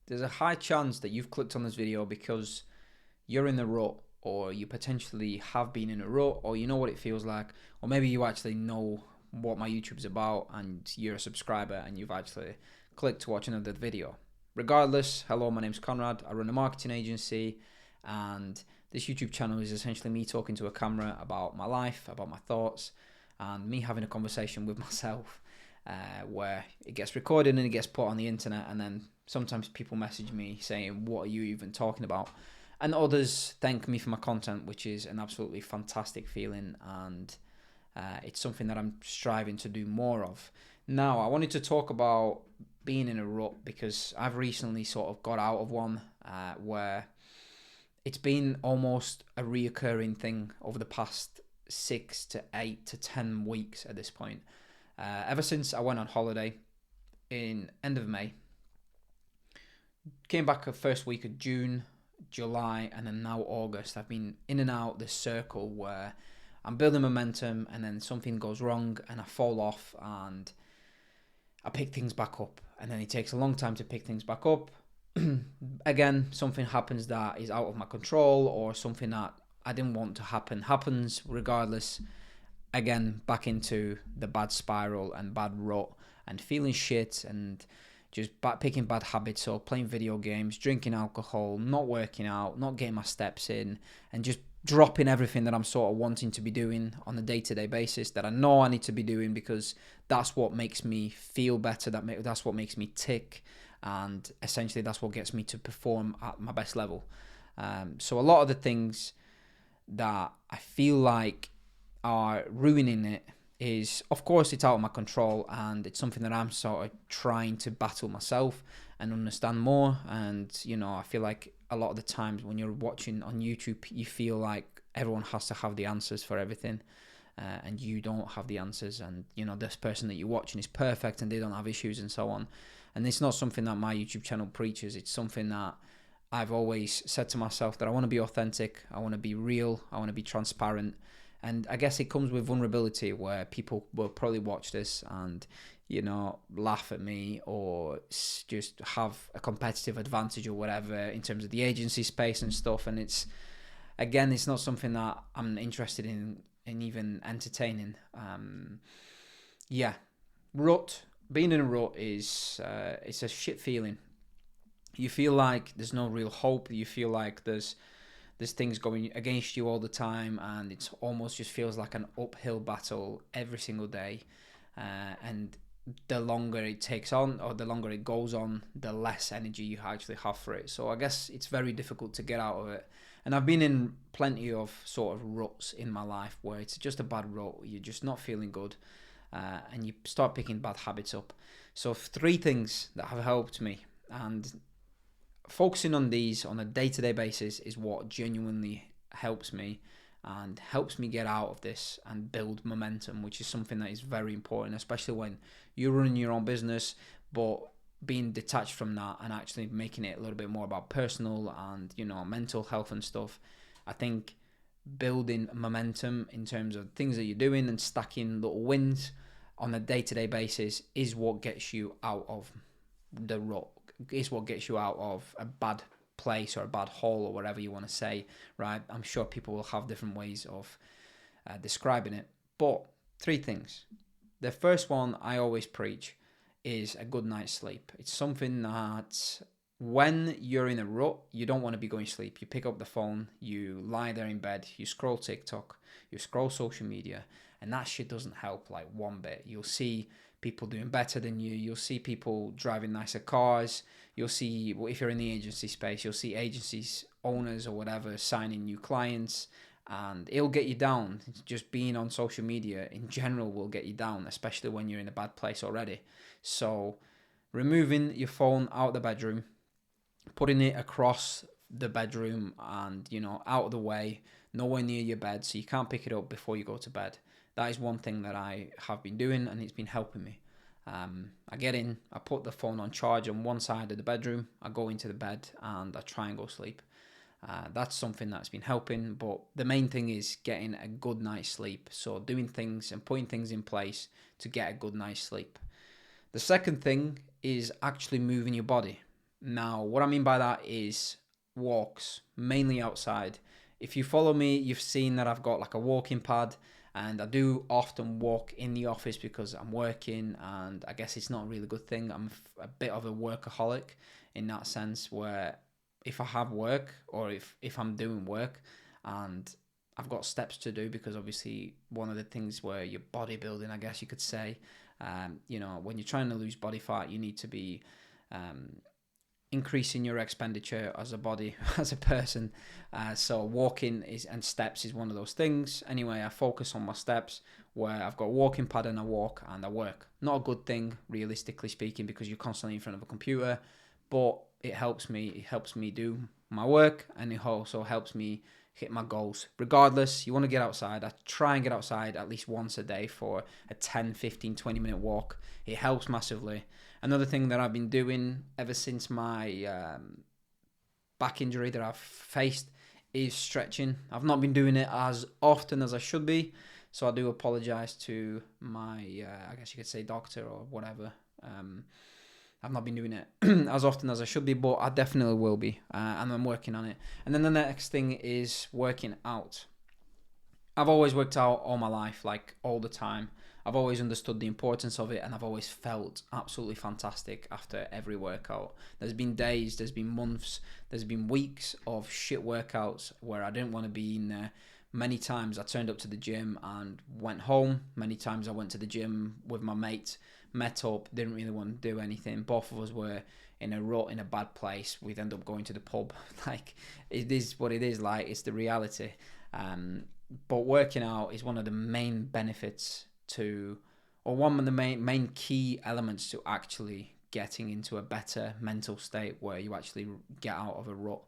there's a high chance that you've clicked on this video because you're in the rut, or you potentially have been in a rut, or you know what it feels like, or maybe you actually know what my YouTube's about and you're a subscriber and you've actually clicked to watch another video. Regardless, hello, my name's Conrad. I run a marketing agency, and this YouTube channel is essentially me talking to a camera about my life, about my thoughts, and me having a conversation with myself, where it gets recorded and it gets put on the internet, and then sometimes people message me saying, what are you even talking about? And others thank me for my content, which is an absolutely fantastic feeling, and it's something that I'm striving to do more of. Now, I wanted to talk about being in a rut because I've recently sort of got out of one where it's been almost a reoccurring thing over the past 6 to 8 to 10 weeks at this point. Ever since I went on holiday in end of May, came back the first week of June, July, and then now August, I've been in and out this circle where I'm building momentum and then something goes wrong and I fall off and I pick things back up, and then it takes a long time to pick things back up. Again, something happens that is out of my control, or something that I didn't want to happen happens. Regardless, again, back into the bad spiral and bad rut and feeling shit and just picking bad habits, or playing video games, drinking alcohol, not working out, not getting my steps in, and just dropping everything that I'm sort of wanting to be doing on a day-to-day basis that I know I need to be doing because that's what makes me feel better, that's what makes me tick, and essentially that's what gets me to perform at my best level. So a lot of the things that I feel like are ruining it is, of course, it's out of my control, and it's something that I'm sort of trying to battle myself and understand more. And I feel like a lot of the times when you're watching on YouTube, you feel like everyone has to have the answers for everything, and you don't have the answers, and this person that you're watching is perfect and they don't have issues and so on. And it's not something that my YouTube channel preaches. It's something that I've always said to myself, that I want to be authentic, I want to be real, I want to be transparent. And I guess it comes with vulnerability, where people will probably watch this and, laugh at me, or just have a competitive advantage or whatever in terms of the agency space and stuff. And it's not something that I'm interested in even entertaining. Rut. Being in a rut is it's a shit feeling. You feel like there's no real hope. You feel like there's things going against you all the time, and it almost just feels like an uphill battle every single day. And the longer it takes on, or the longer it goes on, the less energy you actually have for it. So I guess it's very difficult to get out of it. And I've been in plenty of sort of ruts in my life where it's just a bad rut, you're just not feeling good, and you start picking bad habits up. So 3 things that have helped me, and focusing on these on a day-to-day basis, is what genuinely helps me and helps me get out of this and build momentum, which is something that is very important, especially when you're running your own business, but being detached from that and actually making it a little bit more about personal and mental health and stuff. I think building momentum in terms of things that you're doing and stacking little wins on a day-to-day basis is what gets you out of the rut, is what gets you out of a bad place or a bad hole, or whatever you want to say, right? I'm sure people will have different ways of describing it. But 3 things. The first one I always preach is a good night's sleep. It's something that when you're in a rut, you don't want to be going to sleep. You pick up the phone, you lie there in bed, you scroll TikTok, you scroll social media, and that shit doesn't help like one bit. You'll see people doing better than you. You'll see people driving nicer cars. You'll see, if you're in the agency space, you'll see agencies, owners or whatever, signing new clients, and it'll get you down. Just being on social media in general will get you down, especially when you're in a bad place already. So removing your phone out of the bedroom, putting it across the bedroom and, out of the way, nowhere near your bed, so you can't pick it up before you go to bed. That is one thing that I have been doing, and it's been helping me. I get in, I put the phone on charge on one side of the bedroom, I go into the bed and I try and go sleep. That's something that's been helping, but the main thing is getting a good night's sleep. So doing things and putting things in place to get a good night's sleep. The second thing is actually moving your body. Now, what I mean by that is walks, mainly outside. If you follow me, you've seen that I've got like a walking pad, and I do often walk in the office because I'm working, and I guess it's not a really good thing. I'm a bit of a workaholic in that sense, where if I have work, or if I'm doing work and I've got steps to do, because obviously one of the things where you're bodybuilding, I guess you could say, when you're trying to lose body fat, you need to be um, increasing your expenditure as a body, as a person. So walking and steps is one of those things. Anyway, I focus on my steps, where I've got a walking pad and I walk and I work. Not a good thing, realistically speaking, because you're constantly in front of a computer, but it helps me. It helps me do my work, and it also helps me hit my goals. Regardless, you want to get outside. I try and get outside at least once a day for a 10, 15, 20-minute walk. It helps massively. Another thing that I've been doing ever since my back injury that I've faced is stretching. I've not been doing it as often as I should be, so I do apologize to my, I guess you could say, doctor or whatever. I've not been doing it as often as I should be, but I definitely will be, and I'm working on it. And then the next thing is working out. I've always worked out all my life, like all the time. I've always understood the importance of it, and I've always felt absolutely fantastic after every workout. There's been days, there's been months, there's been weeks of shit workouts where I didn't want to be in there. Many times I turned up to the gym and went home. Many times I went to the gym with my mate, met up, didn't really want to do anything. Both of us were in a rut, in a bad place. We'd end up going to the pub. Like, it is what it is. Like, it's the reality. But working out is one of the main benefits or one of the main key elements to actually getting into a better mental state, where you actually get out of a rut.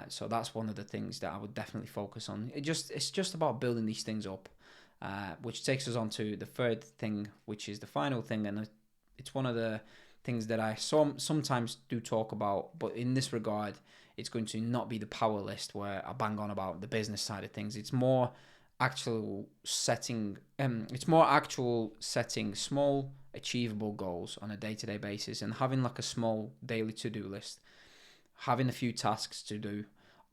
So that's one of the things that I would definitely focus on. It's just about building these things up, which takes us on to the third thing, which is the final thing, and it's one of the things that I sometimes do talk about, but in this regard, it's going to not be the power list where I bang on about the business side of things. It's more actual setting small achievable goals on a day-to-day basis, and having like a small daily to-do list, having a few tasks to do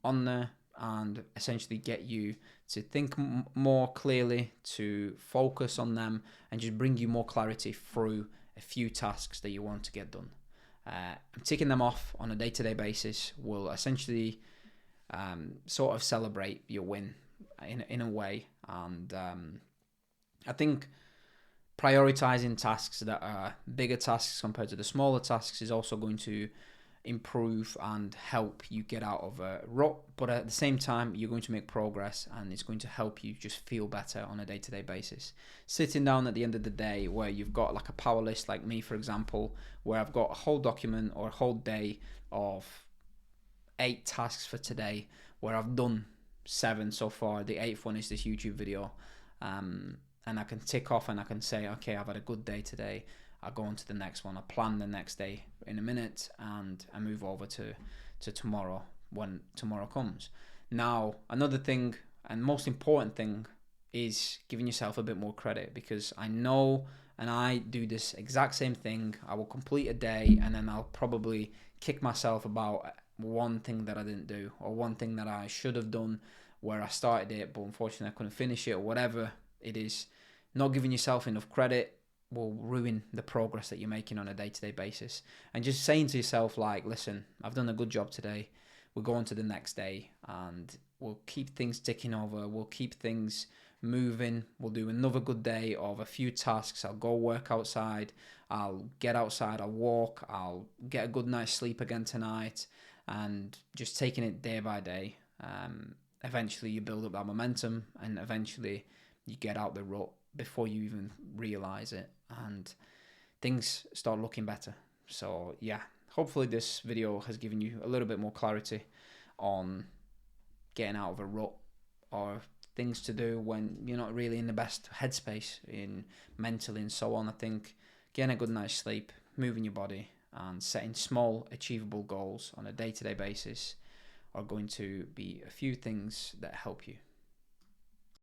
on there, and essentially get you to think more clearly, to focus on them, and just bring you more clarity through a few tasks that you want to get done. Ticking them off on a day-to-day basis will essentially sort of celebrate your win in a way. And I think prioritizing tasks that are bigger tasks compared to the smaller tasks is also going to improve and help you get out of a rut, but at the same time you're going to make progress, and it's going to help you just feel better on a day-to-day basis. Sitting down at the end of the day where you've got like a power list, like me for example, where I've got a whole document or a whole day of 8 tasks for today, where I've done 7 so far. The 8th one is this YouTube video, and I can tick off and I can say, okay, I've had a good day today. I go on to the next one. I plan the next day in a minute, and I move over to tomorrow when tomorrow comes. Now, another thing and most important thing is giving yourself a bit more credit, because I know, and I do this exact same thing. I will complete a day and then I'll probably kick myself about one thing that I didn't do, or one thing that I should have done, where I started it but unfortunately I couldn't finish it, or whatever it is. Not giving yourself enough credit will ruin the progress that you're making on a day-to-day basis. And just saying to yourself, like, listen, I've done a good job today. We'll go on to the next day and we'll keep things ticking over. We'll keep things moving. We'll do another good day of a few tasks. I'll go work outside. I'll get outside. I'll walk. I'll get a good night's sleep again tonight. And just taking it day by day. Eventually you build up that momentum, and eventually you get out the rut before you even realize it, and things start looking better. So yeah, hopefully this video has given you a little bit more clarity on getting out of a rut, or things to do when you're not really in the best headspace in mentally and so on. I think getting a good night's sleep, moving your body, and setting small achievable goals on a day-to-day basis are going to be a few things that help you.